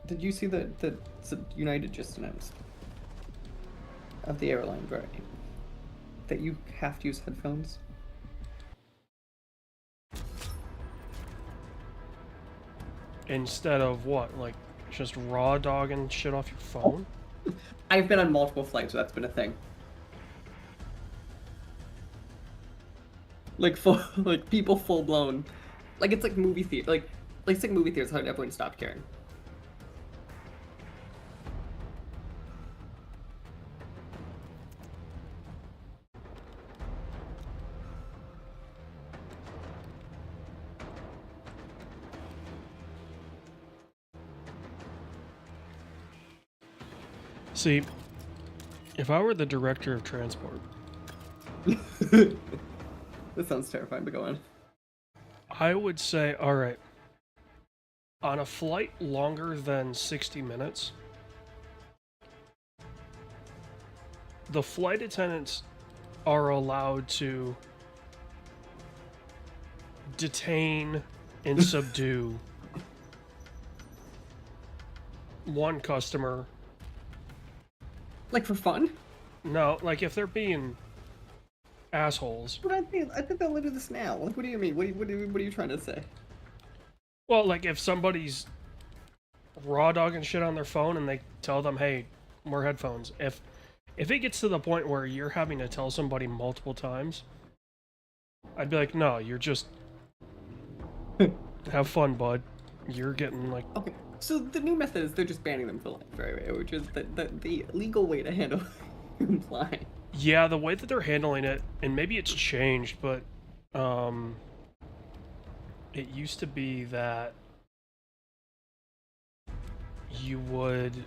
Did you see that United just announced of the airline, right? That you have to use headphones? Instead of what? Like, just raw dogging shit off your phone? I've been on multiple flights, so that's been a thing. Like like people full blown, like it's like movie theater, like it's like movie theaters. How everyone stopped caring. See, if I were the director of transport, This sounds terrifying, but go on. I would say, all right, on a flight longer than 60 minutes, the flight attendants are allowed to detain and subdue one customer. Like for fun? No, like if they're being assholes. But I think they'll do this now. Like, what do you mean? What are you trying to say? Well, like if somebody's raw dogging shit on their phone and they tell them, "Hey, wear headphones." If it gets to the point where you're having to tell somebody multiple times, I'd be like, "No, you're just have fun, bud. You're getting like." Okay, so the new method is they're just banning them for life, right? Which is the legal way to handle complying. Yeah, the way that they're handling it, and maybe it's changed, but it used to be that you would,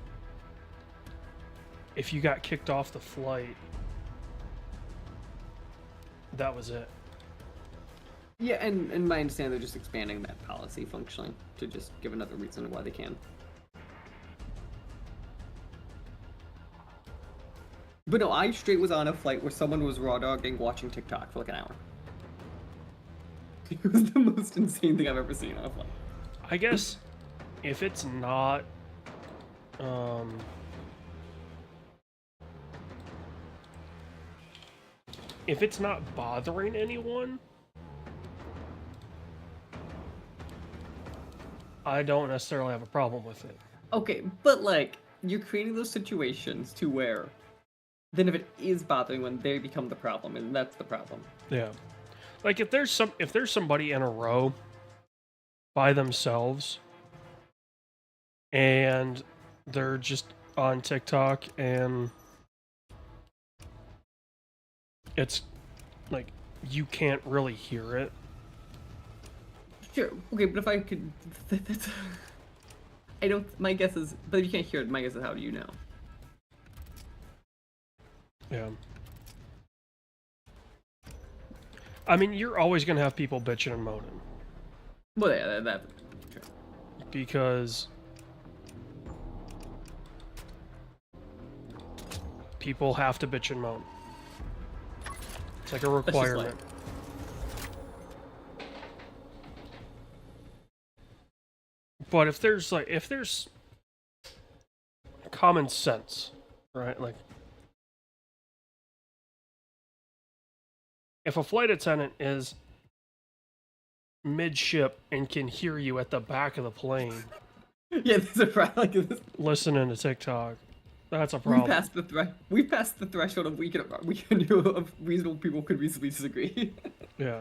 if you got kicked off the flight, that was it. Yeah, and my understanding they're just expanding that policy functionally to just give another reason why they can. But no, I straight was on a flight where someone was raw dogging watching TikTok for like an hour. It was the most insane thing I've ever seen on a flight. I guess if it's not if it's not bothering anyone, I don't necessarily have a problem with it. Okay, but like you're creating those situations to where then if it is bothering when they become the problem, and that's the problem. Yeah. Like if there's somebody in a row by themselves and they're just on TikTok and it's like you can't really hear it. Sure. Okay, but if I could, that's, I don't. My guess is, but if you can't hear it, my guess is how do you know? Yeah. I mean, you're always gonna have people bitching and moaning. Well, yeah, that. Sure. Because people have to bitch and moan. It's like a requirement. But if there's common sense, right? Like if a flight attendant is mid-ship and can hear you at the back of the plane, Yeah, there's a problem. Like, listening to TikTok, that's a problem. We passed the threshold of we can do of reasonable people could reasonably disagree. Yeah.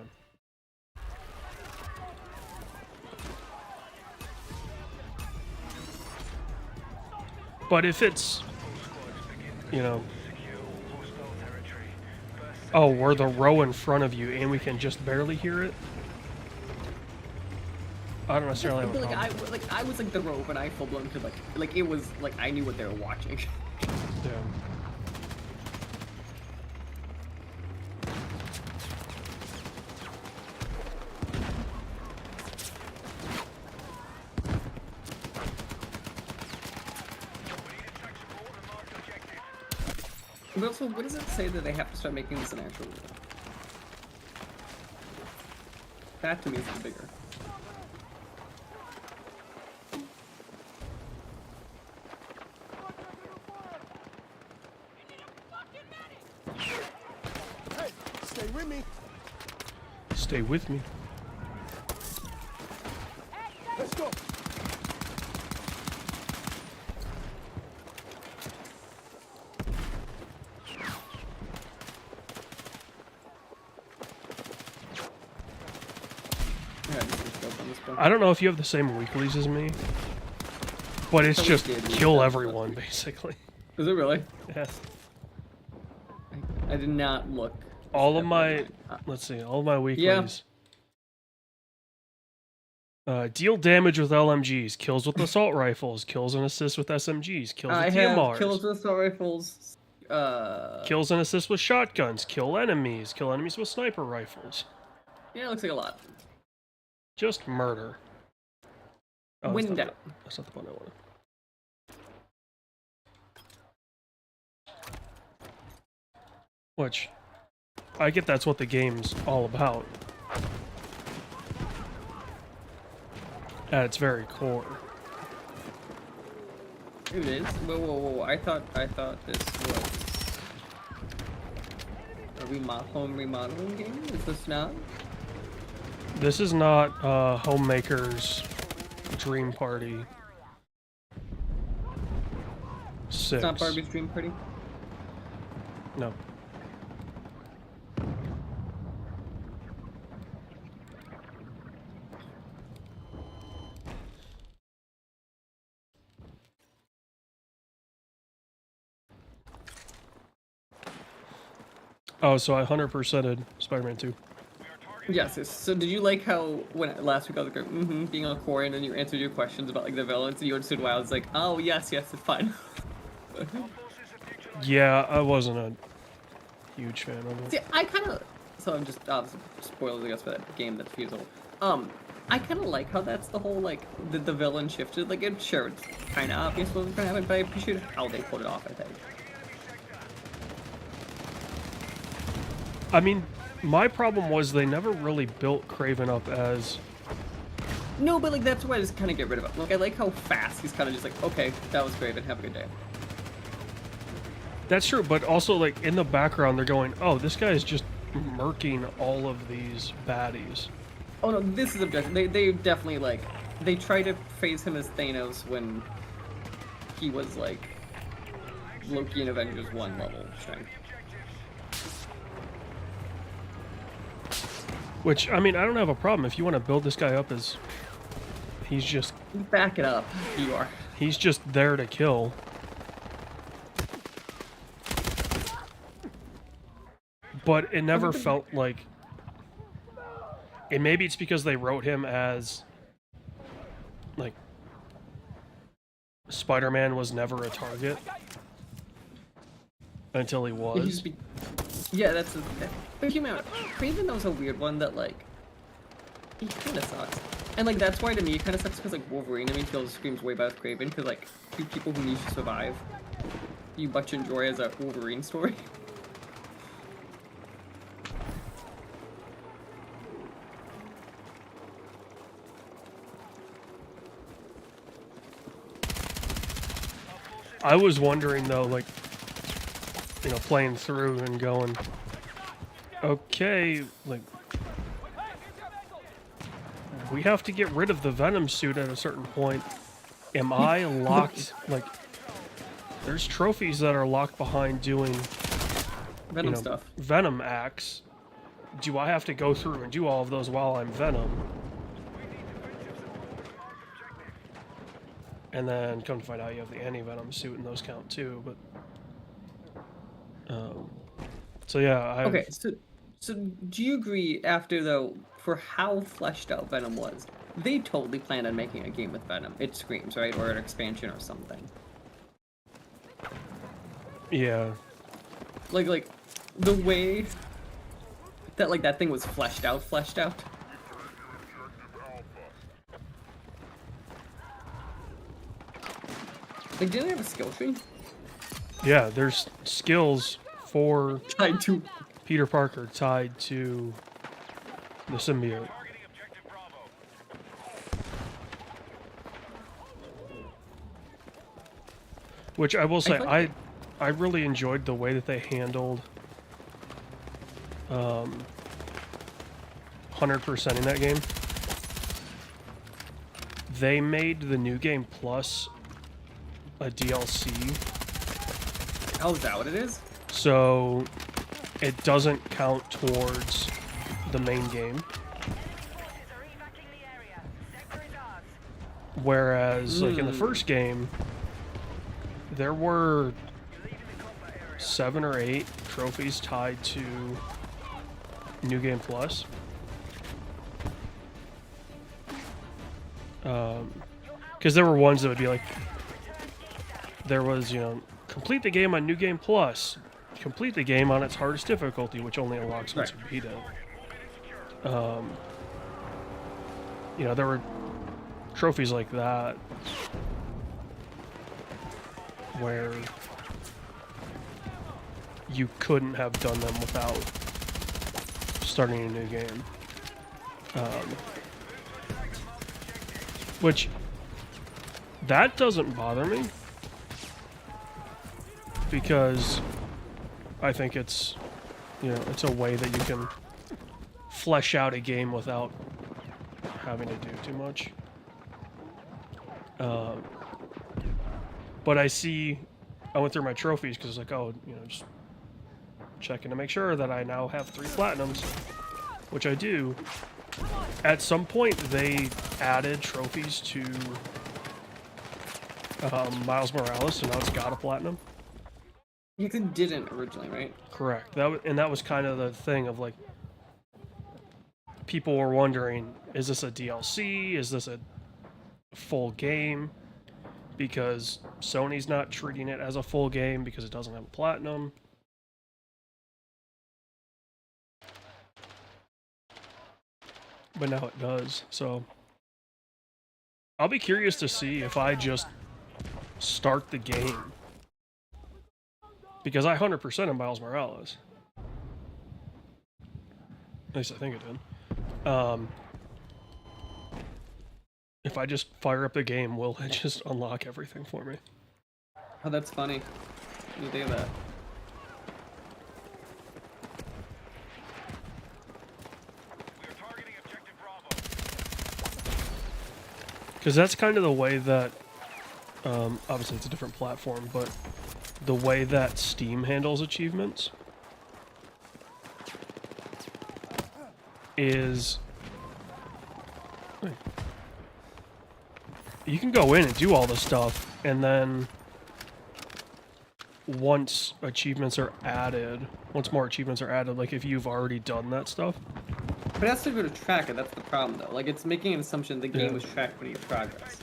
But if it's, you know, oh, we're the row in front of you and we can just barely hear it, I don't necessarily have a But, problem. I was like the rope, and I full blown could like it was like I knew what they were watching. Yeah. But also, what does it say that they have to start making this an actual rule? That to me is the bigger. Stay with me. Stay with me. Let's go. Yeah, just go on this one. I don't know if you have the same weeklies as me, but it's Totally just did. kill everyone, basically. Is it really? Yeah. I did not look. All of at my, mine. let's see, all of my weeklies. Deal damage with LMGs, kills with assault rifles, kills and assists with SMGs, kills I with have DMRs, kills with assault rifles. kills and assists with shotguns, kill enemies with sniper rifles. Yeah, it looks like a lot. Just murder. Oh, that's Wind not out. that's not the one I wanted. Which, I get that's what the game's all about. At its very core. It is. Whoa, whoa, whoa! I thought this was a home remodeling game. Is this not? This is not Homemaker's Dream Party 6. It's not Barbie's Dream Party. No. Oh, so I 100%ed Spider-Man 2. Yes, yes. So did you like how when last week I was like, being on core, and then you answered your questions about like the villains, and you understood why I was like, oh yes, it's fine. Yeah, I wasn't a huge fan of it. See, I kind of. So I'm just spoilers, I guess, for that game that's feasible. I kind of like how that's the whole like the villain shifted. Like, it's kind of obvious what was gonna happen, but I appreciate how they pulled it off. I think. I mean, my problem was they never really built Kraven up as... No, but like that's why I just kind of get rid of it. Like, I like how fast he's kind of just like, okay, that was great, and have a good day. That's true, but also, like, in the background, they're going, oh, this guy is just murking all of these baddies. Oh no, this is objective. They definitely like they try to phase him as Thanos when he was like Loki in Avengers 1 level strength. Which, I mean, I don't have a problem if you want to build this guy up as... He's just... Back it up, you are. He's just there to kill. But it never felt like... And maybe it's because they wrote him as... Like... Spider-Man was never a target. Until he was. Yeah, that's... But human, Kraven was a weird one that, like... He kind of sucks. And, like, that's why to me it kind of sucks because, like, Wolverine, I mean, feels screams way better with Kraven because, like, two people who need to survive. You much enjoy as a Wolverine story. I was wondering, though, like... You know, playing through and going... Okay, like... We have to get rid of the Venom suit at a certain point. Am I locked? Like, there's trophies that are locked behind doing Venom stuff. Venom acts. Do I have to go through and do all of those while I'm Venom? And then come to find out you have the anti-Venom suit and those count too, but... so yeah, Okay, so do you agree after, though, for how fleshed out Venom was, they totally planned on making a game with Venom. It screams, right? Or an expansion or something. Yeah. Like, the way that, like, that thing was fleshed out. Like, didn't they have a skill tree? Yeah, there's skills for Tied to... Peter Parker tied to the symbiote. Which I will say, like I really enjoyed the way that they handled 100%ing that game. They made the New Game Plus a DLC, Oh, is that what it is? so it doesn't count towards the main game. Whereas, like in the first game, there were 7 or 8 trophies tied to New Game Plus. Because there were ones that would be like, there was, you know, complete the game on New Game Plus, complete the game on its hardest difficulty, which only unlocks once you beat it. You know, there were trophies like that where you couldn't have done them without starting a new game. Which, that doesn't bother me, because I think it's, you know, it's a way that you can flesh out a game without having to do too much. But I went through my trophies because it's like, oh, you know, just checking to make sure that I now have 3 platinums, which I do. At some point, they added trophies to Miles Morales, so now it's got a platinum. You didn't originally, right? Correct. That was kind of the thing of like, people were wondering, is this a DLC? Is this a full game? Because Sony's not treating it as a full game because it doesn't have a platinum. But now it does, so I'll be curious to see if I just start the game, because I 100% in Miles Morales. At least I think it did. If I just fire up the game, will it just unlock everything for me? Oh, that's funny. You do that. Because that's kind of the way that, obviously it's a different platform, but the way that Steam handles achievements is, you can go in and do all the stuff, and then once more achievements are added, like if you've already done that stuff. But it has to go to track it, that's the problem though. Like, it's making an assumption the game Yeah. was tracking your progress.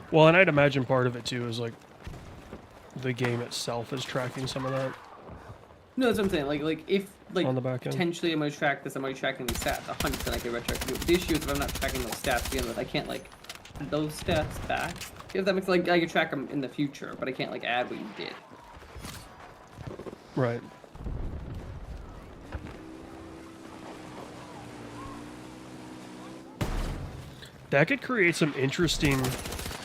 Well, and I'd imagine part of it too is like the game itself is tracking some of that. No, that's what I'm saying. Like if On the back end. potentially I'm gonna track this, I'm already tracking these stats. 100% I can retroactively. But the issue is if I'm not tracking those stats to begin with, I can't like add those stats back. If that makes like I can track them in the future, but I can't like add what you did. Right. That could create some interesting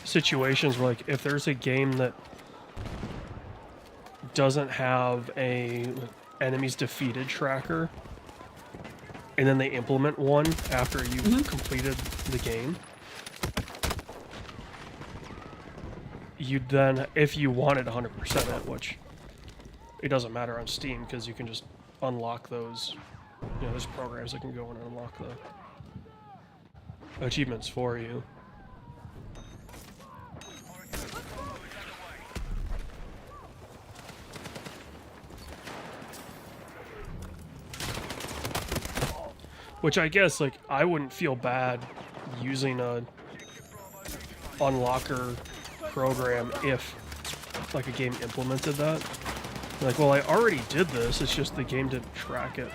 situations where, like, if there's a game that doesn't have a enemies defeated tracker, and then they implement one after you've completed the game, you'd then, if you wanted 100% it, which it doesn't matter on Steam because you can just unlock those, you know, there's programs that can go in and unlock the achievements for you. Which I guess, like, I wouldn't feel bad using a unlocker program if, like, a game implemented that. Like, well, I already did this, it's just the game didn't track it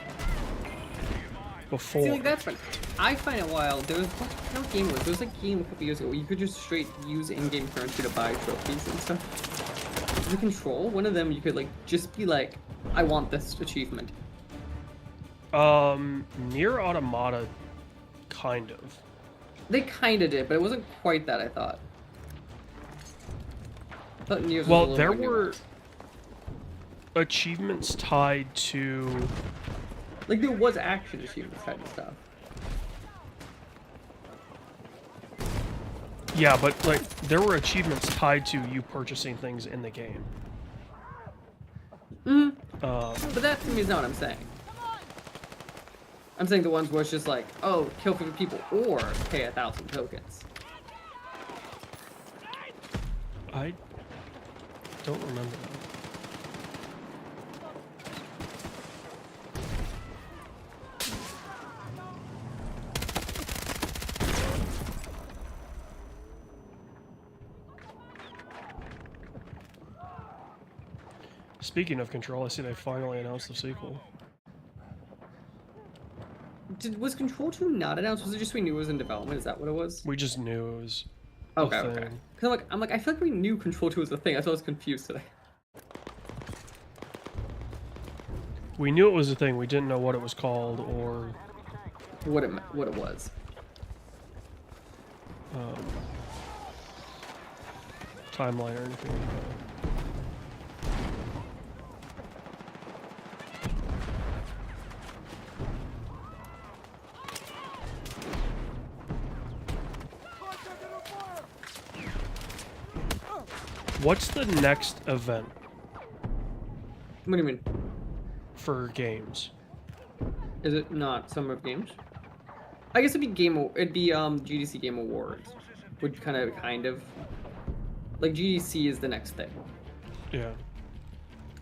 before. See, like that's fun. I find it wild. There was no game was. There was like a game a couple years ago where you could just straight use in-game currency to buy trophies and stuff. The Control, one of them, you could like just be like, I want this achievement. Nier Automata, kind of. They kind of did, but it wasn't quite that. I thought. Nears was a Well, little there more were nuanced. achievements tied to. Like there was action achievements kind of stuff. Yeah, but like there were achievements tied to you purchasing things in the game. But that to me is not what I'm saying. I'm saying the ones where it's just like, oh, kill 50 people or pay 1,000 tokens. I don't remember that. Speaking of Control, I see they finally announced the sequel. Was Control 2 not announced? Was it just we knew it was in development? Is that what it was? We just knew it was a Okay, okay. thing. Cause I'm like, I feel like we knew Control 2 was a thing. That's why I was confused today. We knew it was a thing, we didn't know what it was called or What it was. timeline or anything like that. What's the next event What do you mean? for games? Is it not Summer of Games? I guess it'd be GDC Game Awards. Would kind of like GDC is the next thing. Yeah.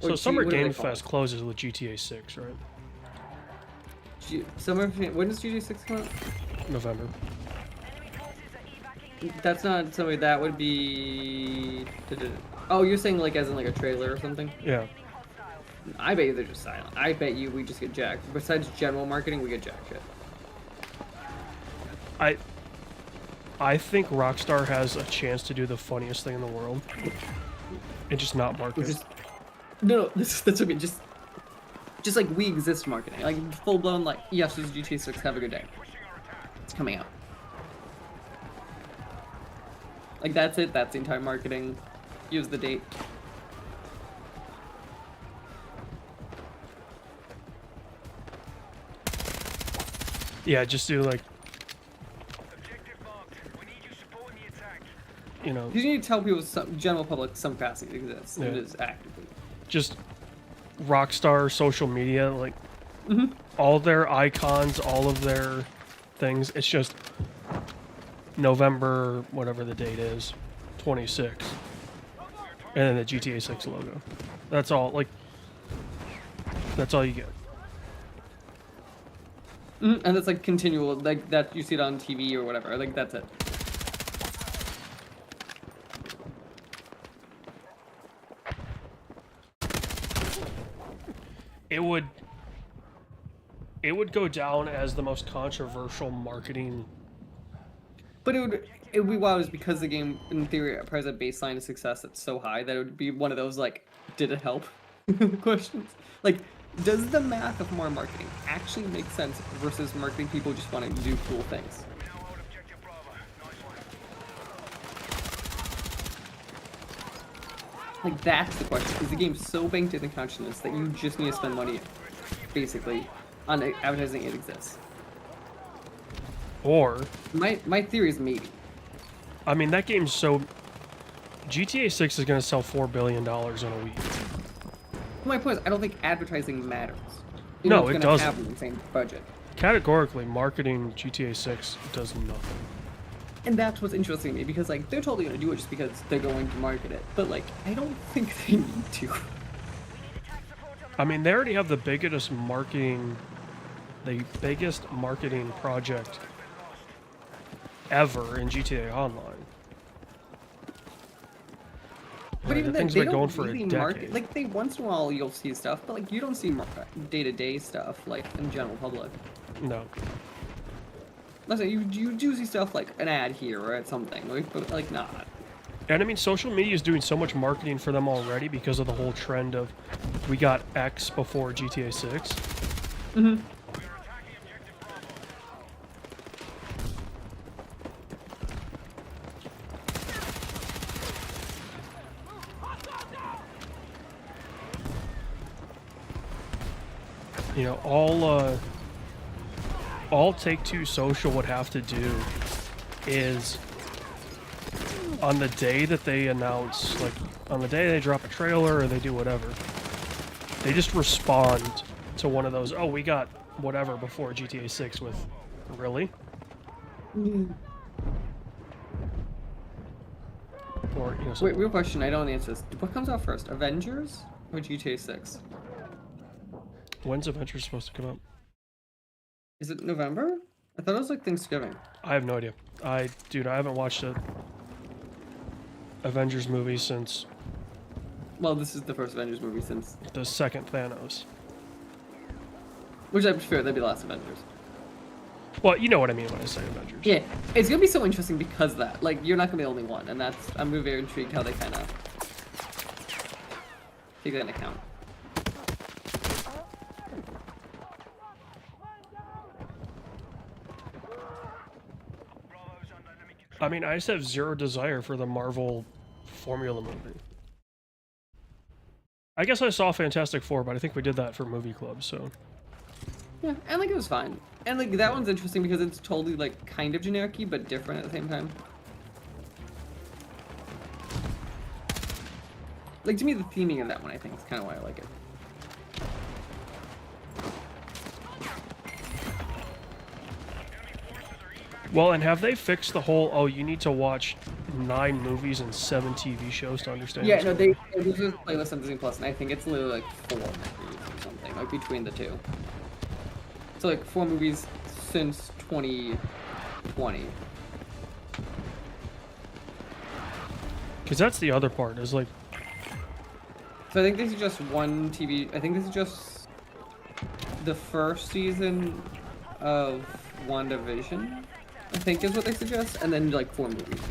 Or So Summer what do they Game call Fest it? closes with GTA 6, right? When does GTA 6 come out? November. That's not somebody. That would be. Oh, you're saying like as in like a trailer or something? Yeah. I bet you they're just silent. I bet you we just get jacked. Besides general marketing, we get jack shit. I think Rockstar has a chance to do the funniest thing in the world and just not market. Which is no, that's what I mean. Just like we exist marketing, like full blown like yes, this is GTA 6. Have a good day. It's coming out. Like that's it. That's the entire marketing. Use the date. Yeah, just do like, you know, You need to tell people, some general public, some capacity exists. Yeah. It is actively. just Rockstar social media, like all their icons, all of their things. It's just November, whatever the date is, 26, and then the GTA 6 logo. That's all. Like, that's all you get. And it's like continual, like that you see it on TV or whatever. Like that's it. It would go down as the most controversial marketing. But it would be wild is because the game, in theory, has a baseline of success that's so high that it would be one of those like, did it help? questions. Like, does the math of more marketing actually make sense versus marketing people just wanting to do cool things? Like that's the question. Is the game so banked in the consciousness that you just need to spend money, basically, on advertising it exists? Or, My theory is maybe. I mean, that game's so. GTA 6 is going to sell $4 billion in a week. My point is, I don't think advertising matters. No, it's it gonna doesn't. have the same budget. Categorically, marketing GTA 6 does nothing. And that's what's interesting to me, because like they're totally gonna do it just because they're going to market it. But like, I don't think they need to. I mean, they already have the biggest marketing project ever in GTA Online. But even the then, thing's they been don't going for really a decade. market. Like, they once in a while you'll see stuff, but like you don't see day-to-day stuff like in general public. No. Let's say you do see stuff like an ad here or at something, like, but like not. And I mean, social media is doing so much marketing for them already because of the whole trend of we got X before GTA 6. You know, all Take-Two Social would have to do is on the day that they announce, like on the day they drop a trailer or they do whatever, they just respond to one of those, oh, we got whatever before GTA 6 with, really? Or, you know, Wait, real question. I don't answer this. What comes out first, Avengers or GTA 6? when's Avengers supposed to come out? Is it November? I thought it was like Thanksgiving. I have no idea. Dude, I haven't watched a Avengers movie since Well, this is the first Avengers movie since, the second Thanos. which I'm sure that'd be the last Avengers. Well, you know what I mean when I say Avengers. Yeah, it's gonna be so interesting because of that. Like, you're not gonna be the only one, and I'm very intrigued how they kind of take that into account. I mean, I just have zero desire for the Marvel formula movie. I guess I saw Fantastic Four, but I think we did that for Movie Club, so... Yeah, and like it was fine. And like that one's interesting because it's totally like kind of generic-y, but different at the same time. Like to me, the theming of that one, I think, is kind of why I like it. Well, and have they fixed the whole, oh, you need to watch 9 movies and 7 TV shows to understand Yeah, what's no, going they do this playlist on Disney Plus, and I think it's literally like 4 movies or something, like between the two. So like 4 movies since 2020. Because that's the other part, is like, So I think this is just one TV. I think this is just the first season of WandaVision, I think is what they suggest, and then like 4 movies.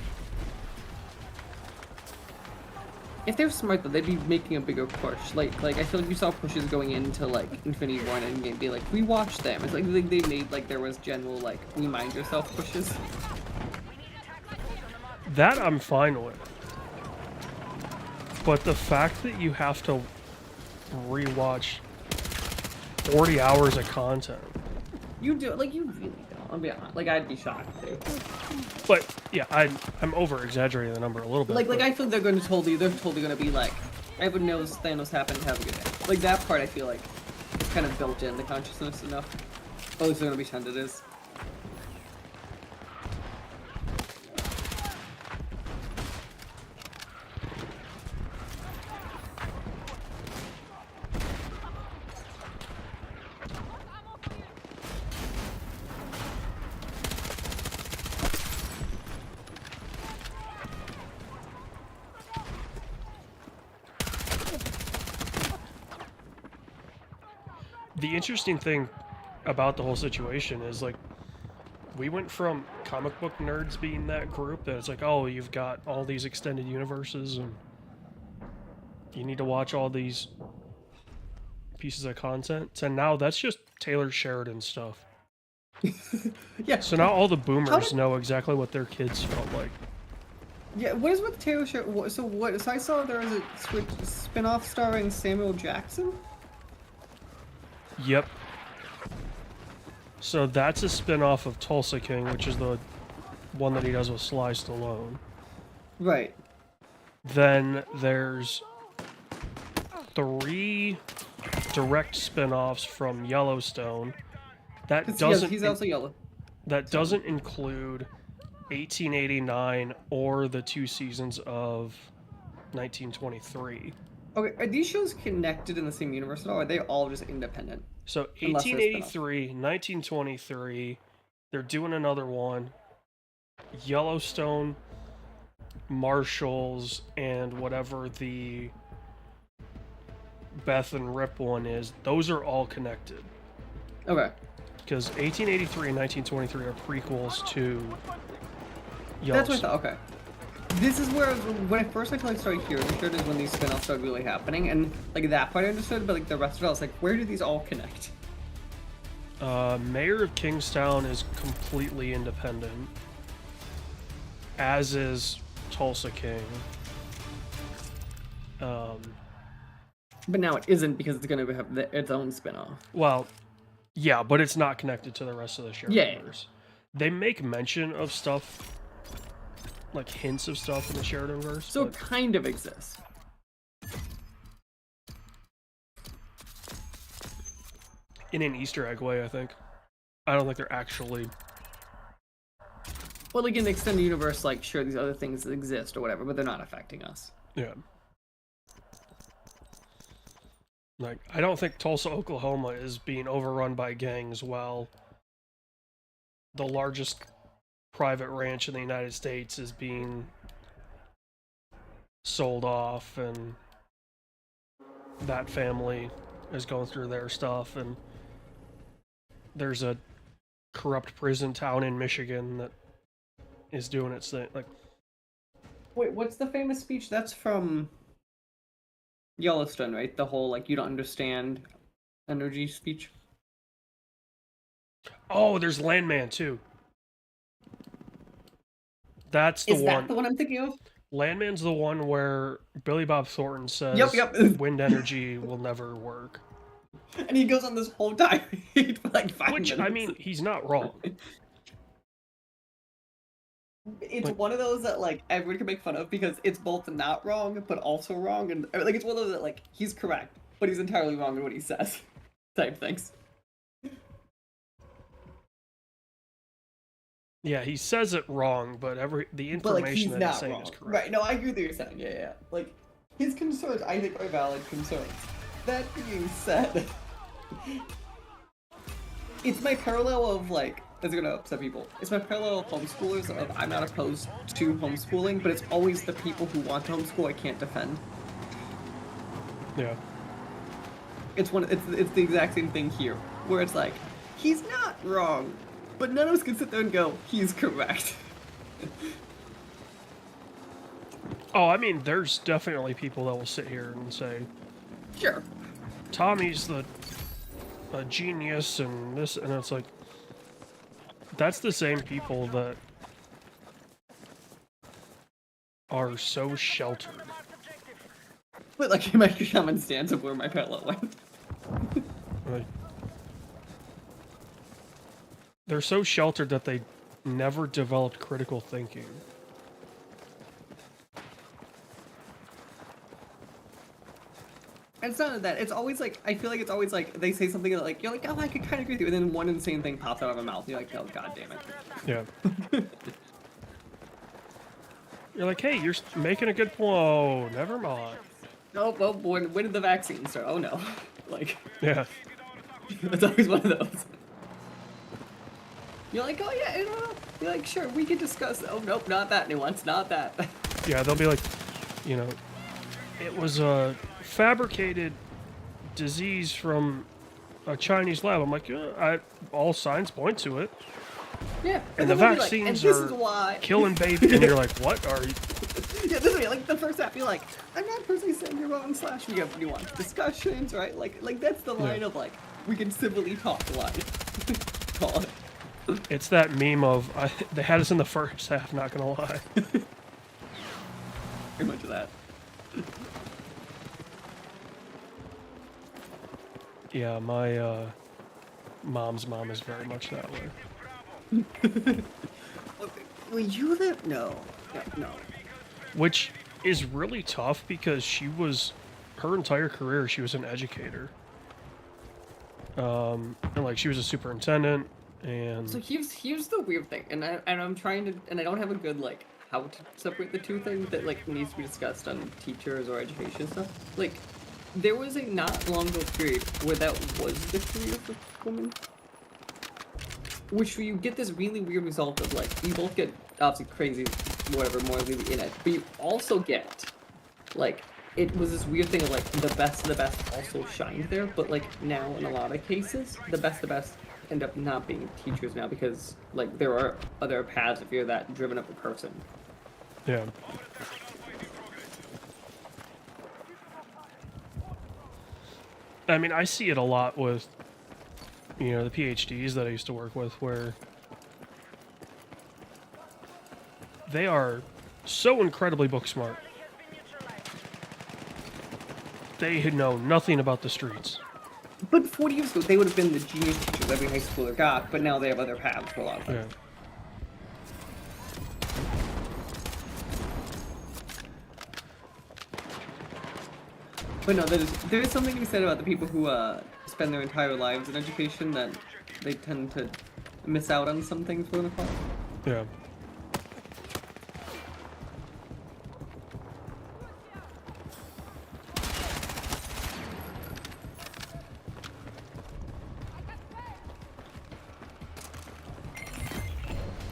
If they're smart though, they'd be making a bigger push. Like I feel like you saw pushes going into like Infinity War and Endgame, be like, we watched them. It's like they made like there was general like remind yourself pushes. that I'm fine with. But the fact that you have to rewatch 40 hours of content. You do like you really don't. I'll be honest. Like I'd be shocked too. But yeah, I'm over exaggerating the number a little bit. Like but I feel they're totally gonna be like, everyone knows Thanos happened, have a good day. Like that part I feel like it's kind of built in the consciousness enough. At least they're gonna pretend it is. the interesting thing about the whole situation is like we went from comic book nerds being that group that it's like, oh, you've got all these extended universes and you need to watch all these pieces of content, to now that's just Taylor Sheridan stuff. Yeah. So now all the boomers did- know exactly what their kids felt like. Yeah, what is with Taylor Swift? So what? So I saw there was a spin-off starring Samuel Jackson. Yep. So that's a spin-off of Tulsa King, which is the one that he does with Sly Stallone. Right. Then there's 3 direct spin-offs from Yellowstone. That 'Cause doesn't he's also yellow. that doesn't include 1889 or the 2 seasons of 1923. Okay, are these shows connected in the same universe at all? Or are they all just independent? So Unless they're 1883, 1923, they're doing another one. Yellowstone, Marshalls, and whatever the Beth and Rip one is, those are all connected. Okay. Because 1883 and 1923 are prequels to Yellowstone. That's what I thought. Okay. This is where when I first started hearing shit is when these spin-offs started really happening, and like that part I understood, but like the rest of it, I was like, where do these all connect? Mayor of Kingstown is completely independent, as is Tulsa King. But now it isn't because it's going to have its own spin-off. Well, yeah, but it's not connected to the rest of the shared Yeah. universe. They make mention of stuff, like hints of stuff in the shared universe. So but it kind of exists. in an Easter egg way, I think. I don't think they're actually. Well, like in the extended universe, like sure, these other things exist or whatever, but they're not affecting us. Yeah. Like, I don't think Tulsa, Oklahoma is being overrun by gangs while the largest private ranch in the United States is being sold off, and that family is going through their stuff, and there's a corrupt prison town in Michigan that is doing its thing. Like, Wait, what's the famous speech? That's from Yellowstone, right? The whole like you don't understand energy speech. oh, there's Landman too. That's the Is one. that the one I'm thinking of? Landman's the one where Billy Bob Thornton says Yep. wind energy will never work. And he goes on this whole tirade for like 5 Which, minutes. I mean, he's not wrong. It's like- one of those that like everyone can make fun of because it's both not wrong but also wrong, and like it's one of those that like he's correct but he's entirely wrong in what he says, type things. Yeah, he says it wrong, but the But like information he's that not he's saying wrong. is correct. Right? No, I agree with what you're saying. Yeah. Like his concerns, I think, are valid concerns. That being said, it's my parallel of like. That's gonna upset people. It's my parallel of homeschoolers. Of I'm not opposed to homeschooling, but it's always the people who want to homeschool I can't defend. Yeah. It's the exact same thing here, where it's like he's not wrong, but none of us can sit there and go he's correct. Oh, I mean, there's definitely people that will sit here and say, Sure. Tommy's a genius and this, and it's like, that's the same people that are so sheltered. But like my common stance of where my parallel went. Like, they're so sheltered that they never developed critical thinking. And it's not that. It's always like I feel like it's always like they say something that, like you're like, oh, I could kind of agree with you, and then one insane thing pops out of my mouth. And you're like, oh, god damn it. Yeah. You're like, hey, you're making a good point. Oh, never mind. Oh, well, when did the vaccine start? Oh no. Like, Yeah. it's always one of those. You're like, oh yeah, you're like, sure, we can discuss. Oh nope, not that nuance, not that. Yeah, they'll be like, you know, it was a fabricated disease from a Chinese lab. I'm like, yeah, all signs point to it. Yeah. And the then they'll be like, vaccines and this is are why. killing babies. And you're like, what are you? Yeah, this way, like the first half, you're like, I'm not personally saying you're wrong. / we have nuanced discussions, right? Like that's the line of like we can civilly talk line. Call it. It's that meme of, they had us in the first half, not gonna lie. Very much of that. Yeah, my mom's mom is very much that way. Well, you live? No. No. Which is really tough because her entire career, she was an educator. And like, she was a superintendent, and So here's the weird thing, and I'm trying to, and I don't have a good like how to separate the two things that like needs to be discussed on teachers or education stuff. Like, there was a not long ago period where that was the career for women, which you get this really weird result of like you both get obviously crazy, whatever, morally in it, but you also get like it was this weird thing of like the best of the best also shined there, but like now in a lot of cases the best of the best end up not being teachers now because like there are other paths if you're that driven of a person. yeah. I mean, I see it a lot with, you know, the PhDs that I used to work with, where they are so incredibly book smart. they know nothing about the streets. But 40 years ago, they would have been the genius teachers every high schooler got, but now they have other paths for a lot of them. Yeah. But no, there is something to be said about the people who spend their entire lives in education that they tend to miss out on some things for the call. Yeah.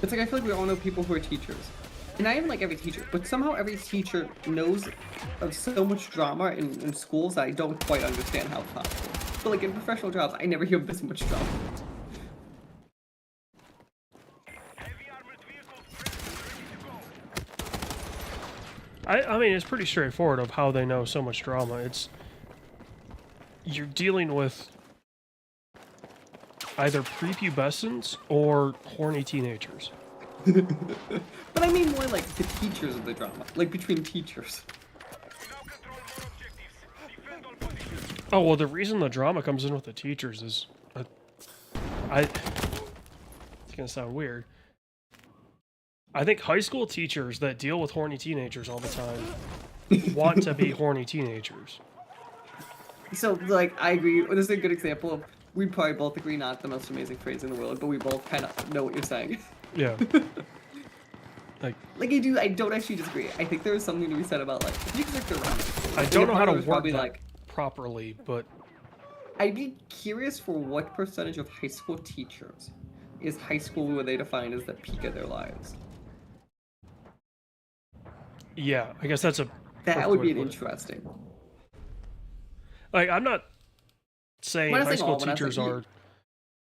It's like I feel like we all know people who are teachers. And not even like every teacher, but somehow every teacher knows of so much drama in schools that I don't quite understand how it's possible. But like in professional jobs, I never hear of this much drama. I mean, it's pretty straightforward of how they know so much drama. It's... You're dealing with either prepubescents or horny teenagers. But I mean more like the teachers of the drama, like between teachers. Oh, well, the reason the drama comes in with the teachers is... it's gonna sound weird. I think high school teachers that deal with horny teenagers all the time want to be horny teenagers. So like I agree. This is a good example of we probably both agree not the most amazing phrase in the world, but we both kind of know what you're saying. Yeah. Like I don't actually disagree. I think there is something to be said about like if you consider drama. I don't know how to word probably that like properly, but I'd be curious for what percentage of high school teachers is high school where they define as the peak of their lives. yeah, I guess that's a... That would be an put it. interesting. Like, I'm not saying When I high say school all, when I say teachers you. are,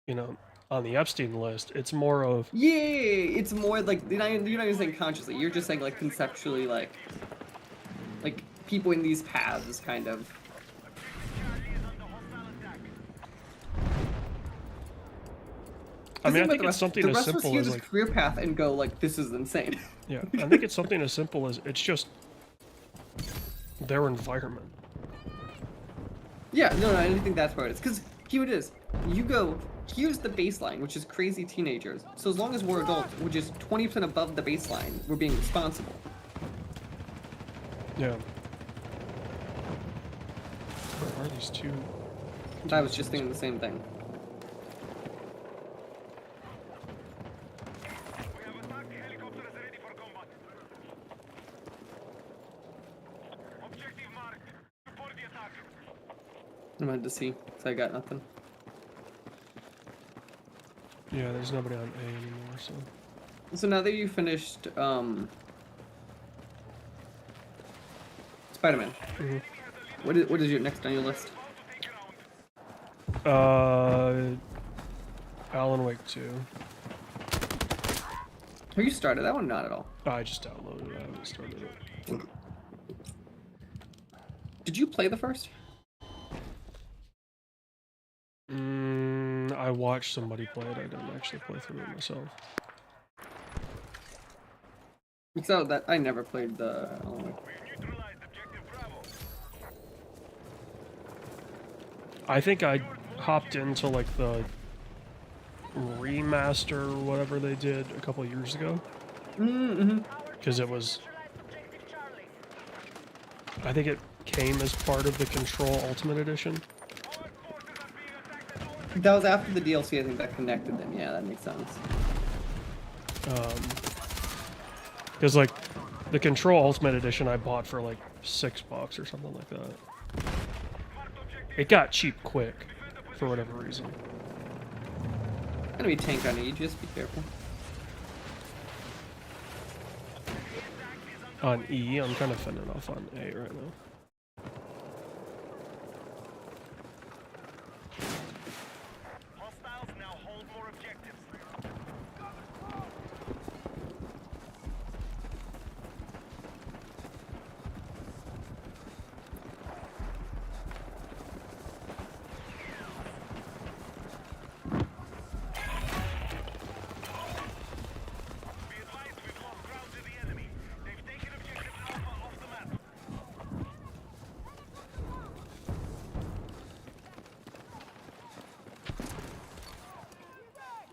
you know, on the Epstein list. It's more of... Yeah, it's more like you're not even saying consciously. You're just saying like conceptually, like people in these paths, kind of. I mean, I think the it's something the as rest of us simple hear as this like... career path and go like, this is insane. Yeah, I think it's something as simple as it's just their environment. Yeah, no, I don't think that's where it is. Because here it is. You go, here's the baseline, which is crazy teenagers. So as long as we're adults, which is 20% above the baseline, we're being responsible. Yeah. Where are these two? I was just thinking the same thing. I wanted to see, so I got nothing. Yeah, there's nobody on A anymore, so... So now that you finished, Spider-Man, what is your next on your list? Alan Wake 2. Have you started that one? Not at all. I just downloaded it, I haven't started it. Did you play the first? I watched somebody play it, I didn't actually play through it myself. So that I never played the Alan Wake. I think I hopped into like the remaster or whatever they did a couple years ago. Because it was... I think it came as part of the Control Ultimate Edition. That was after the DLC, I think, that connected them. Yeah, that makes sense. Because like the Control Ultimate Edition I bought for like $6 or something like that. It got cheap quick for whatever reason. Enemy tank on E, just be careful. On E, I'm kind of fending off on A right now.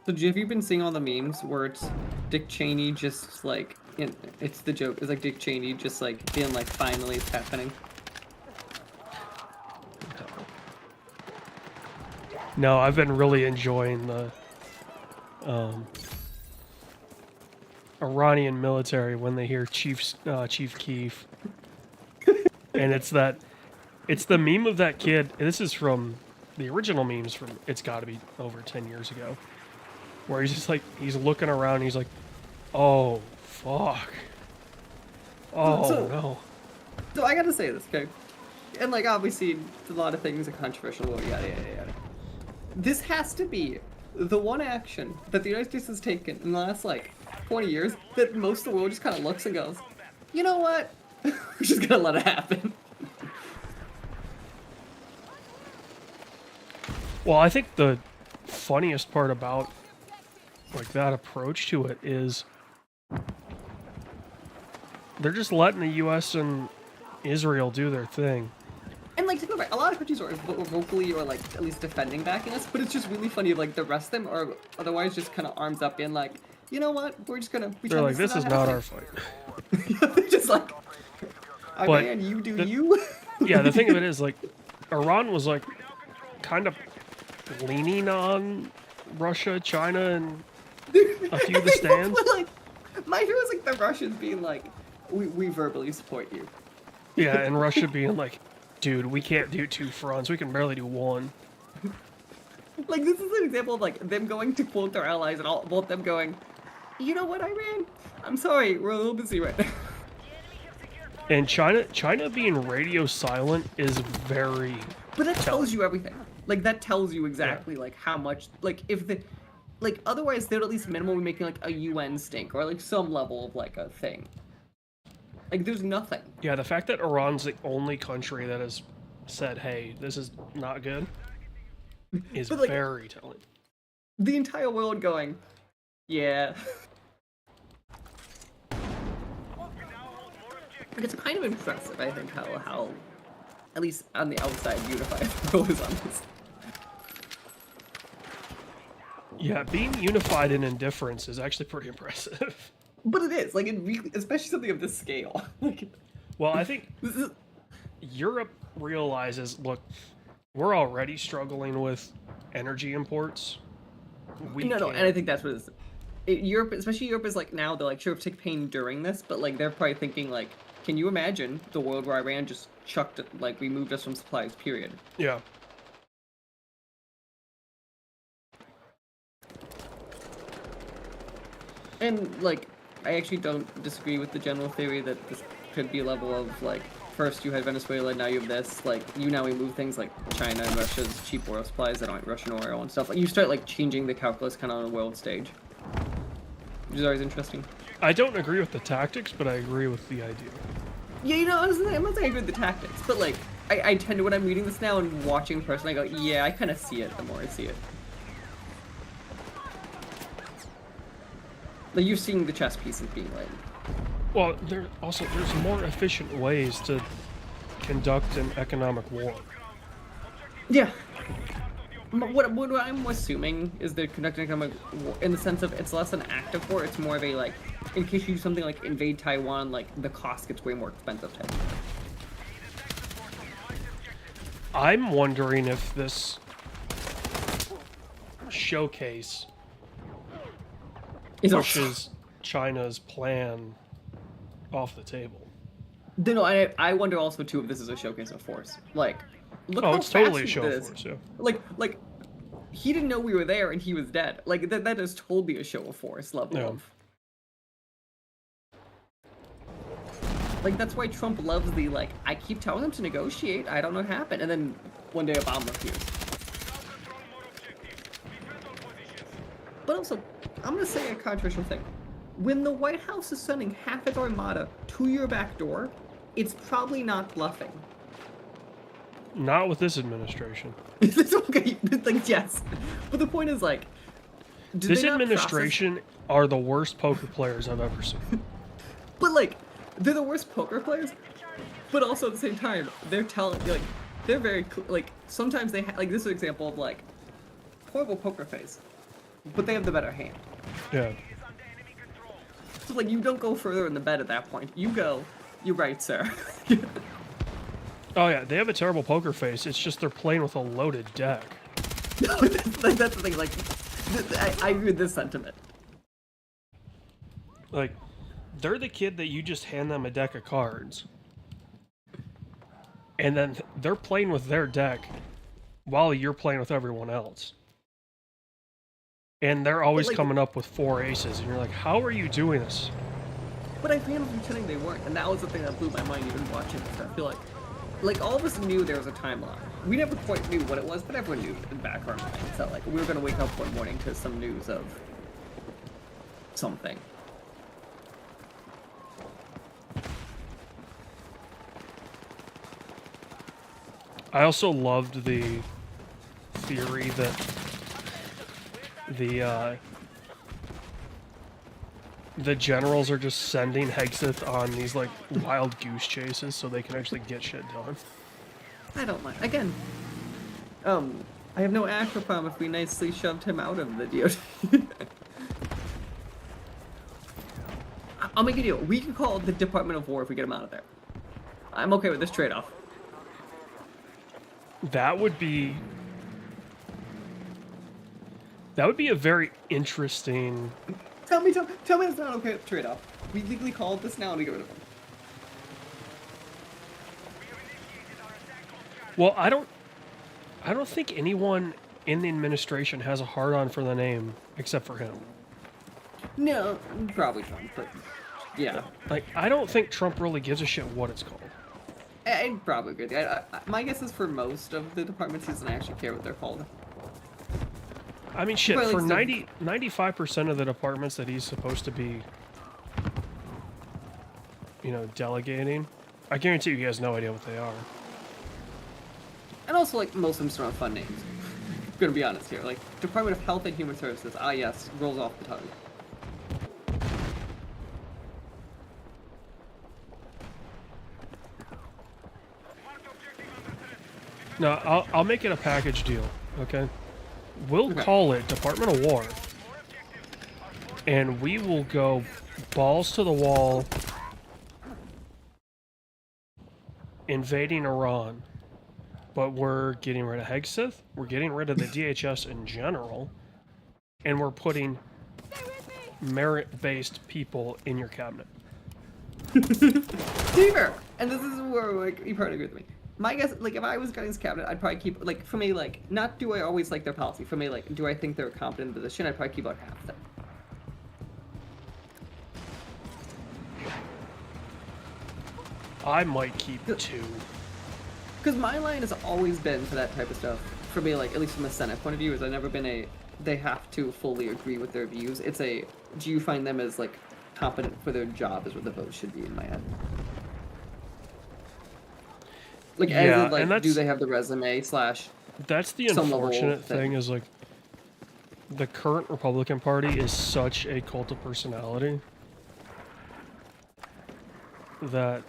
So have you been seeing all the memes where it's Dick Cheney just like it's the joke. It's like Dick Cheney just like being like, finally it's happening. No, I've been really enjoying the Iranian military when they hear Chief Keef, and it's the meme of that kid. This is from the original memes from, it's got to be over 10 years ago, where he's just like, he's looking around and he's like, oh fuck, oh no. So I gotta say this, okay? And like obviously a lot of things are controversial, yada yada yada. This has to be the one action that the United States has taken in the last like 20 years that most of the world just kind of looks and goes, you know what? We're just gonna let it happen. Well, I think the funniest part about like that approach to it is they're just letting the U.S. and Israel do their thing. And like, to go back, a lot of countries are vocally or like at least defending backing us, but it's just really funny. Like the rest of them are otherwise just kind of arms up, being like, you know what? We're just gonna. They're like, this is not our fight. They're just like, okay, and you do you. Yeah, the thing of it is, like, Iran was like kind of leaning on Russia, China, and a few of the stands. But, like, my view is like the Russians being like, we verbally support you. Yeah, and Russia being like, dude, we can't do two fronts. We can barely do one. Like, this is an example of like them going to quote their allies and all both them going, you know what, Iran? I'm sorry, we're a little busy right now. And China being radio silent is very. But that tells you everything. Like that tells you exactly like how much like if the like otherwise they'd at least minimally be making like a UN stink or like some level of like a thing. Like there's nothing. Yeah, the fact that Iran's the only country that has said, "Hey, this is not good," is But, like, very telling. The entire world going, yeah. Like, it's kind of impressive, I think, how at least on the outside unified the world is on this. Yeah, being unified in indifference is actually pretty impressive. But it is, like, it really, especially something of this scale. Like, Well, I think this is, Europe realizes, look, we're already struggling with energy imports. no, and I think that's what it is. Europe, especially Europe, is like now they're like sure take pain during this, but like they're probably thinking like, can you imagine the world where Iran just chucked it, like removed us from supplies? Period. Yeah. And like, I actually don't disagree with the general theory that this could be a level of like, first you had Venezuela, now you have this. Like, you now remove things like China and Russia's cheap oil supplies that aren't Russian oil and stuff. Like, you start like changing the calculus kind of on a world stage, which is always interesting. I don't agree with the tactics, but I agree with the idea. Yeah, you know, honestly, I'm not saying I agree with the tactics, but like, I tend to, when I'm reading this now and watching in person, I go, yeah, I kind of see it the more I see it. Like, you're seeing the chess pieces being laid. Well, there's more efficient ways to conduct an economic war. Yeah. What I'm assuming is they're conducting economic war in the sense of it's less an active war, it's more of a, like, in case you do something like invade Taiwan, like, the cost gets way more expensive type. I'm wondering if this showcase pushes China's plan off the table. No, I wonder also too if this is a showcase of force. Like, look how it's fast totally a he show did of this. force, yeah. Like he didn't know we were there and he was dead. Like that is totally a show of force level of. Like that's why Trump loves the like I keep telling him to negotiate. I don't know what happened, and then one day Obama appears. But also, I'm gonna say a controversial thing. When the White House is sending half its armada to your back door, it's probably not bluffing. Not with this administration. It's okay, like, yes. But the point is, like, this administration are the worst poker players I've ever seen. But, like, they're the worst poker players, but also at the same time, they're like, they're very, like, sometimes they like, this is an example of, like, horrible poker face. but they have the better hand. Yeah. So like you don't go further in the bed at that point. You go, you're right, sir. Oh yeah, they have a terrible poker face. It's just they're playing with a loaded deck. No, that's the thing. Like, I agree with this sentiment. Like, they're the kid that you just hand them a deck of cards, and then they're playing with their deck while you're playing with everyone else. And they're always like, coming up with 4 aces, and you're like, how are you doing this? But I found them pretending they weren't, and that was the thing that blew my mind even watching this. I feel like all of us knew there was a timeline. We never quite knew what it was, but everyone knew in the back of our minds that like we were gonna wake up one morning to some news of something. I also loved the theory that the generals are just sending Hegseth on these like wild goose chases so they can actually get shit done. I don't mind. Again, I have no actual problem if we nicely shoved him out of the DOT. I'll make a deal. We can call it the Department of War if we get him out of there. I'm okay with this trade-off. That would be a very interesting. Tell me it's not okay with the trade-off. We legally called this now and we get rid of him. Well, I don't think anyone in the administration has a hard-on for the name except for him. No, probably not, but yeah. Like, I don't think Trump really gives a shit what it's called. I'd probably agree. My guess is for most of the departments, he doesn't actually care what they're called. I mean, shit, Well, for like 95% of the departments that he's supposed to be, you know, delegating, I guarantee you he has no idea what they are. And also, like, most of them still have fun names. I'm gonna be honest here. Like, Department of Health and Human Services, ah yes, rolls off the tongue. No, I'll make it a package deal, okay? We'll Okay. call it Department of War, and we will go balls to the wall, invading Iran, but we're getting rid of Hegseth, we're getting rid of the DHS in general, and we're putting merit-based people in your cabinet. Deeper! And this is where, like, you probably agree with me. My guess, like, if I was getting this cabinet, I'd probably keep, like, from a, like, not do I always like their policy, from a, like, do I think they're a competent position, I'd probably keep about half of them. I might keep 2. Because my line has always been for that type of stuff, for me, like, at least from the Senate point of view, is I've never been a, they have to fully agree with their views. It's a, do you find them as, like, competent for their job is what the vote should be in my head. Like, Yeah, as in, and like, do that's- they have the resume slash... That's the some level unfortunate thing. thing is, like, the current Republican Party is such a cult of personality that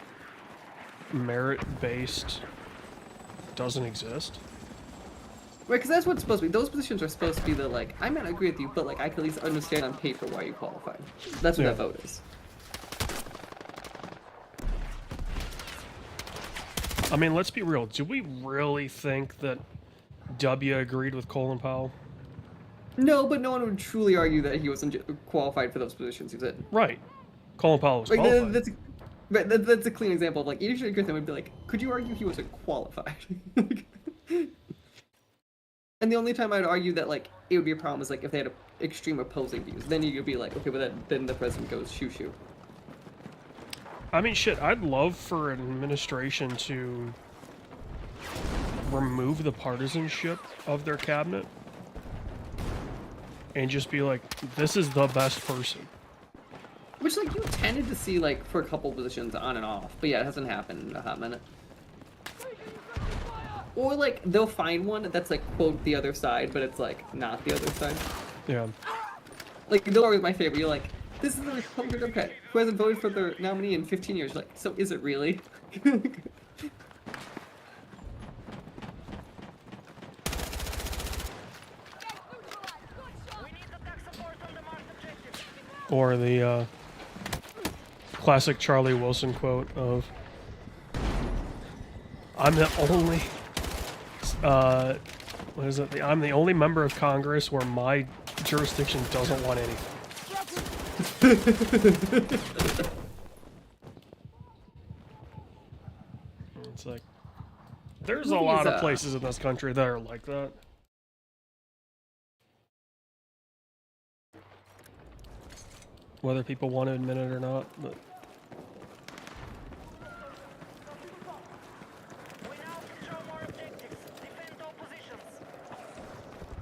merit-based doesn't exist. Right, because that's what it's supposed to be. Those positions are supposed to be the, like, I might not agree with you, but, like, I can at least understand on paper why you qualify. That's what Yeah. that vote is. I mean, let's be real. Do we really think that W agreed with Colin Powell? No, but no one would truly argue that he wasn't qualified for those positions he's in. Right. Colin Powell was Like, qualified. that's a clean example of, like, usually Griffin would be like, could you argue he wasn't qualified? And the only time I'd argue that, like, it would be a problem is, like, if they had extreme opposing views. Then you could be like, okay, but then the president goes shoo-shoo. I mean, shit, I'd love for an administration to remove the partisanship of their cabinet and just be like, this is the best person. Which, like, you tended to see, like, for a couple positions on and off. But yeah, it hasn't happened in a hot minute. Or, like, they'll find one that's, like, quote, the other side, but it's, like, not the other side. Yeah. Like, they're always my favorite. You're like, this is a Republican Democrat who hasn't voted for their nominee in 15 years. You're like, so is it really? Or the classic Charlie Wilson quote of, "I'm the only, what is it? I'm the only member of Congress where my jurisdiction doesn't want anything." It's like, there's a lot of places in this country that are like that. Whether people want to admit it or not, but...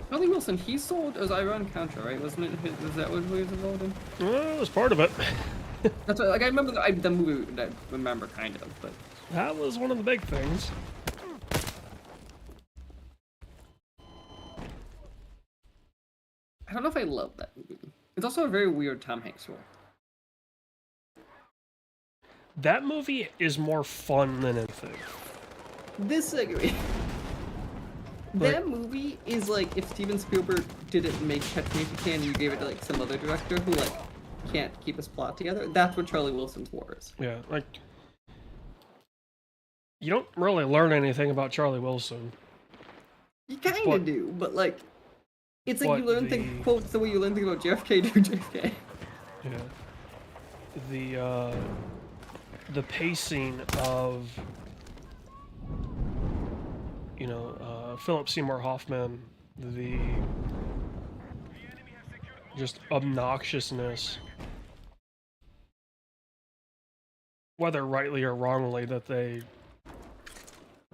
Charlie Wilson, he sold Osiron Contra, right? Wasn't it? Was that what he was involved in? Well, it was part of it. That's what, like, I remember the movie. I remember kind of, but That was one of the big things. I don't know if I love that movie. It's also a very weird Tom Hanks role. That movie is more fun than anything. Disagree. That movie is like if Steven Spielberg didn't make Catch Me If You Can and you gave it to like some other director who like can't keep his plot together. That's what Charlie Wilson's War is. Yeah, like... You don't really learn anything about Charlie Wilson. You kind But- of do, but like, it's like but you learn things, quotes the way you learn things about JFK to JFK. Yeah. The pacing of, you know, Philip Seymour Hoffman, the just obnoxiousness, whether rightly or wrongly, that they,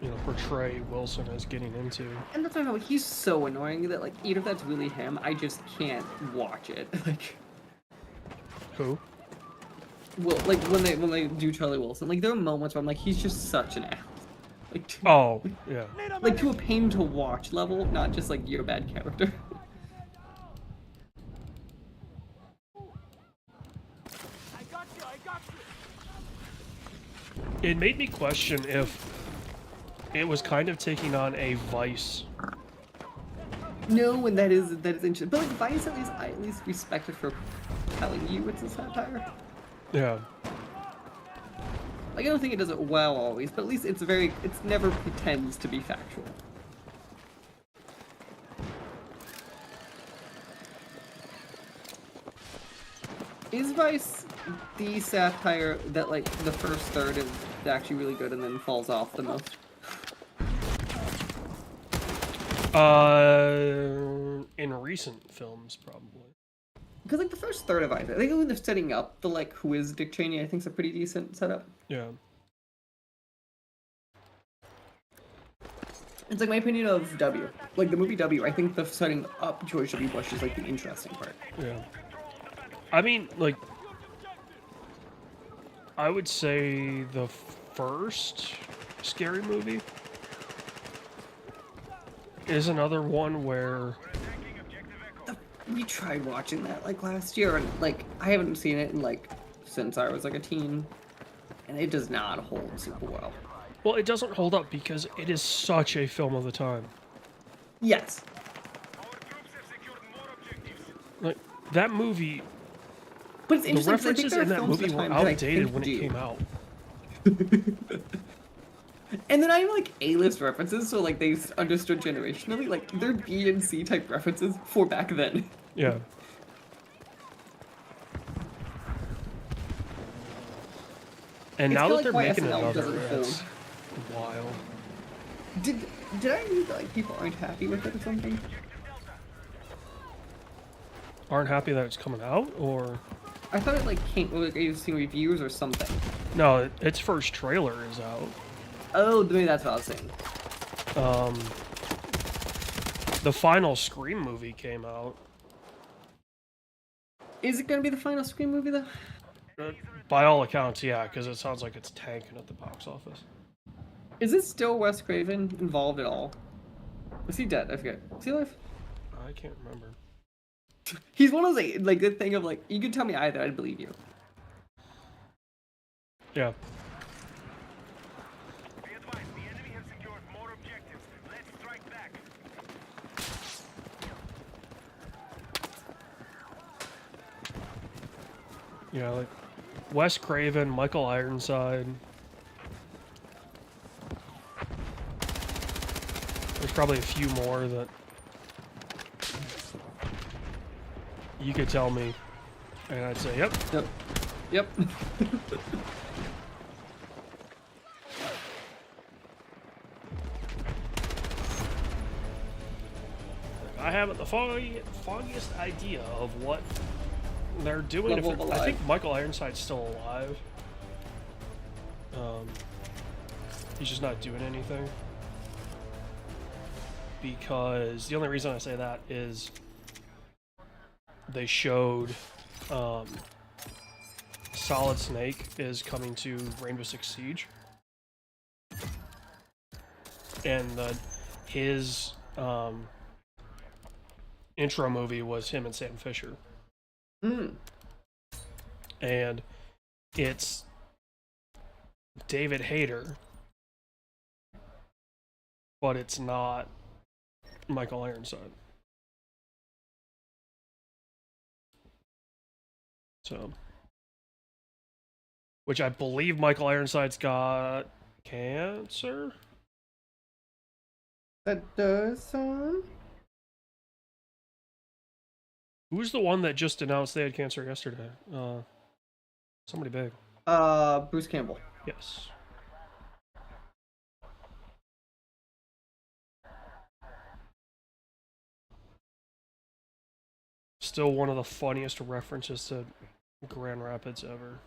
you know, portray Wilson as getting into. And that's why he's so annoying that like, even if that's really him, I just can't watch it. Like, Who? well, like when they do Charlie Wilson, like there are moments where I'm like, he's just such an ass. Like, Oh, yeah. like to a pain to watch level, not just like you're a bad character. I got you. I got you. It made me question if it was kind of taking on a Vice. No, and that is interesting. But like Vice, I at least respect it for telling you it's a satire. Yeah. Like I don't think it does it well always, but at least it's never pretends to be factual. Is Vice the satire that like the first third is actually really good and then falls off the most? In recent films, probably. Because like the first third of Vice, I think when they're setting up the like who is Dick Cheney, I think is a pretty decent setup. Yeah. It's like my opinion of W. Like the movie W, I think the setting up George W. Bush is like the interesting part. Yeah. I mean, like, I would say the first Scary Movie is another one where... We tried watching that like last year, and like I haven't seen it in like since I was like a teen, and it does not hold super well. Well, it doesn't hold up because it is such a film of the time. Yes. Like, that movie... But it's The interesting 'cause I think references there are in that films movie of were time that I outdated think when it do. came out. And then I have like A-list references, so like they understood generationally, like they're B and C type references for back then. Yeah. And It's now kinda that like they're why making SNL another, doesn't it's hold. wild. Did I read that like people aren't happy with it or something? Aren't happy that it's coming out, or... I thought it like came like you seen reviews or something. No, its first trailer is out. Oh, maybe that's what I was saying. The final Scream movie came out. Is it gonna be the final Scream movie though? By all accounts, yeah, because it sounds like it's tanking at the box office. Is it still Wes Craven involved at all? Is he dead? I forget. Is he alive? I can't remember. He's one of those like good thing of like you could tell me either, I'd believe you. Yeah. Be advised, the enemy has secured more objectives. Let's strike back. You know, like Wes Craven, Michael Ironside. There's probably a few more that you could tell me, and I'd say, yep. Yep. Yep. I haven't the foggiest idea of what they're doing. Level of I think alive. Michael Ironside's still alive. He's just not doing anything. Because the only reason I say that is they showed Solid Snake is coming to Rainbow Six Siege. And his intro movie was him and Sam Fisher. Mm. And it's David Hayter, but it's not Michael Ironside. So, which I believe Michael Ironside's got cancer. That does sound. Who's the one that just announced they had cancer yesterday? Somebody big. Bruce Campbell. Yes. Still one of the funniest references to Grand Rapids ever.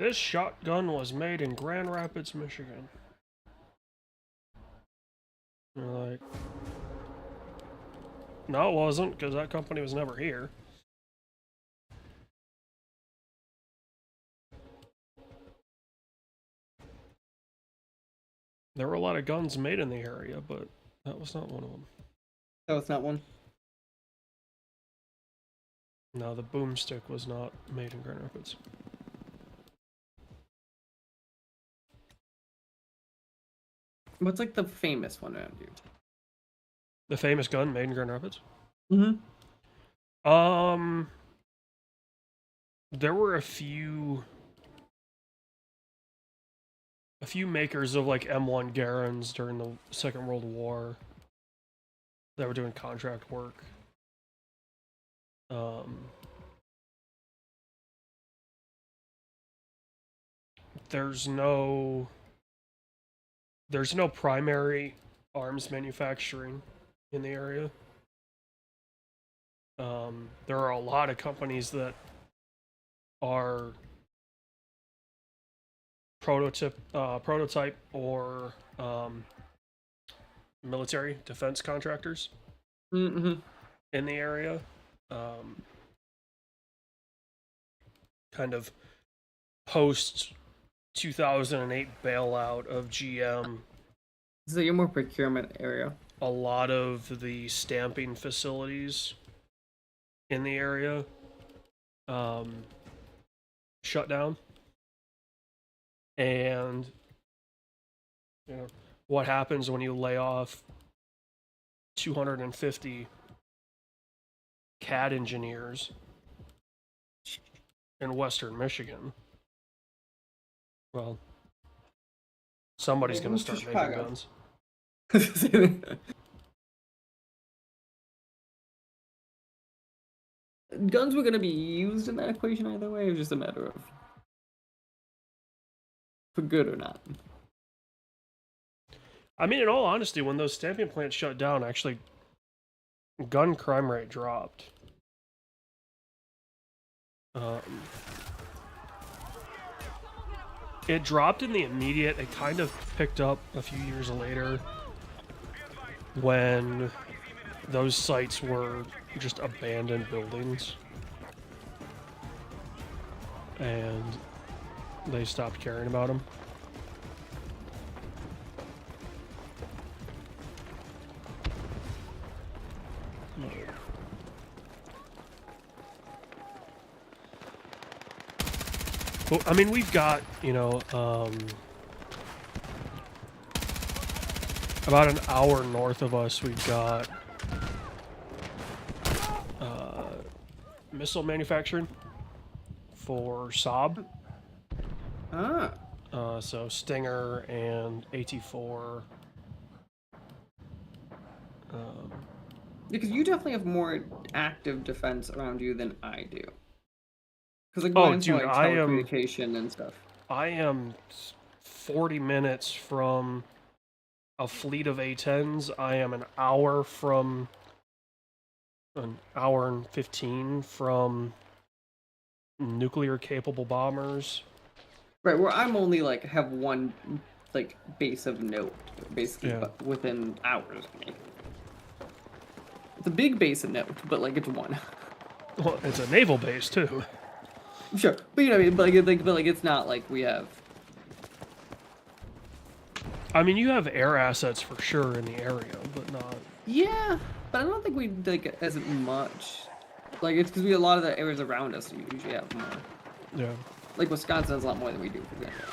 This shotgun was made in Grand Rapids, Michigan. You're like, no, it wasn't, because that company was never here. There were a lot of guns made in the area, but that was not one of them. That was not one. No, the boomstick was not made in Grand Rapids. What's like the famous one around you? The famous gun made in Grand Rapids? Mm-hmm. There were a few makers of like M1 Garens during the Second World War that were doing contract work. There's no primary arms manufacturing in the area. There are a lot of companies that are prototype or military defense contractors Mm-hmm. in the area. Kind of post 2008 bailout of GM. So you're more procurement area. A lot of the stamping facilities in the area shut down. And you know what happens when you lay off 250 CAD engineers in Western Michigan? Well, somebody's Hey, going to move to start making Chicago. guns. Guns were going to be used in that equation either way. It was just a matter of for good or not. I mean, in all honesty, when those stamping plants shut down, actually, gun crime rate dropped. It dropped in the immediate. It kind of picked up a few years later when those sites were just abandoned buildings. And they stopped caring about them. Well, I mean, we've got, you know, about an hour north of us, we've got missile manufacturing for Saab. Ah. So Stinger and AT4. Because you definitely have more active defense around you than I do. Because like Oh, mine's dude, more, like, I am- telecommunication and stuff. I am 40 minutes from a fleet of A-10s. I am an hour and 15 from nuclear-capable bombers. Right, where I'm only like have one like base of note, basically, Yeah. but within hours of me. It's a big base of note, but like it's one. Well, it's a naval base, too. Sure, but you know what I mean. But it's not like we have. I mean, you have air assets for sure in the area, but not... Yeah, but I don't think we like as much. Like it's because we a lot of the areas around us we usually have more. Yeah. Like Wisconsin has a lot more than we do, for example.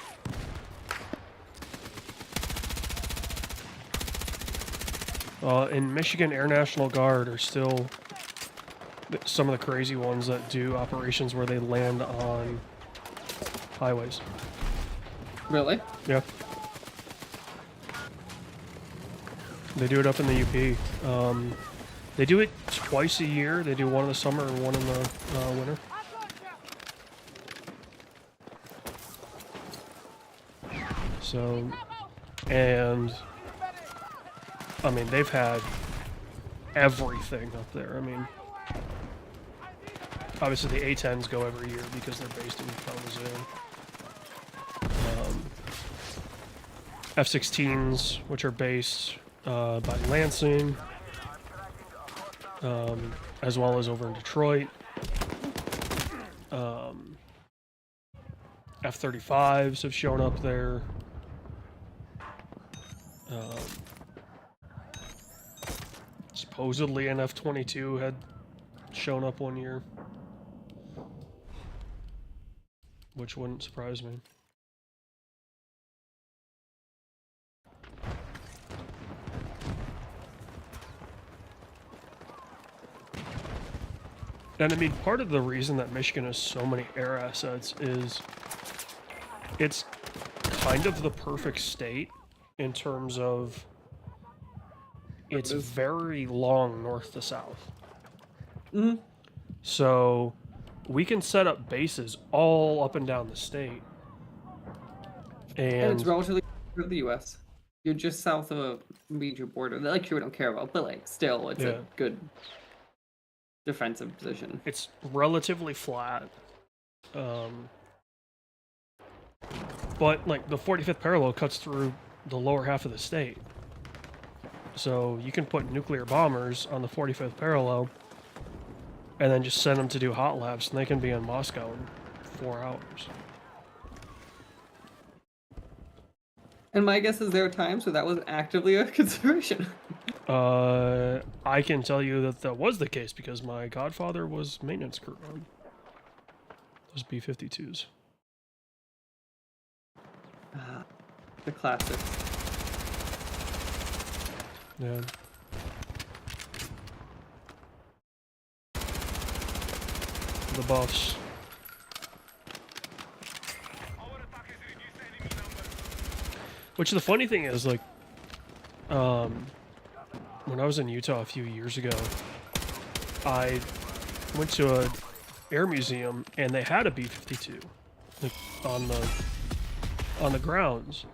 In Michigan, Air National Guard are still some of the crazy ones that do operations where they land on highways. Really? Yeah. They do it up in the UP. They do it twice a year. They do one in the summer and one in the winter. So, and I mean, they've had everything up there. I mean, obviously the A-10s go every year because they're based in Kalamazoo. F-16s, which are based by Lansing, as well as over in Detroit. F-35s have shown up there. Supposedly an F-22 had shown up one year, which wouldn't surprise me. And I mean, part of the reason that Michigan has so many air assets is it's kind of the perfect state in terms of it's very long north to south. Mm-hmm. So we can set up bases all up and down the state. And it's And relatively for the U.S. You're just south of a major border that like we don't care about, but like still, it's Yeah. a good defensive position. it's relatively flat. But like the 45th parallel cuts through the lower half of the state. So you can put nuclear bombers on the 45th parallel and then just send them to do hot laps and they can be in Moscow in 4 hours. And my guess is there are times where that was actively a consideration. I can tell you that that was the case because my godfather was maintenance crew on those B-52s. The classics. Yeah. The buffs. Which the funny thing is, like, when I was in Utah a few years ago, I went to a air museum and they had a B-52 like, on the grounds.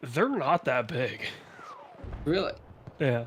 They're not that big. Really? Yeah.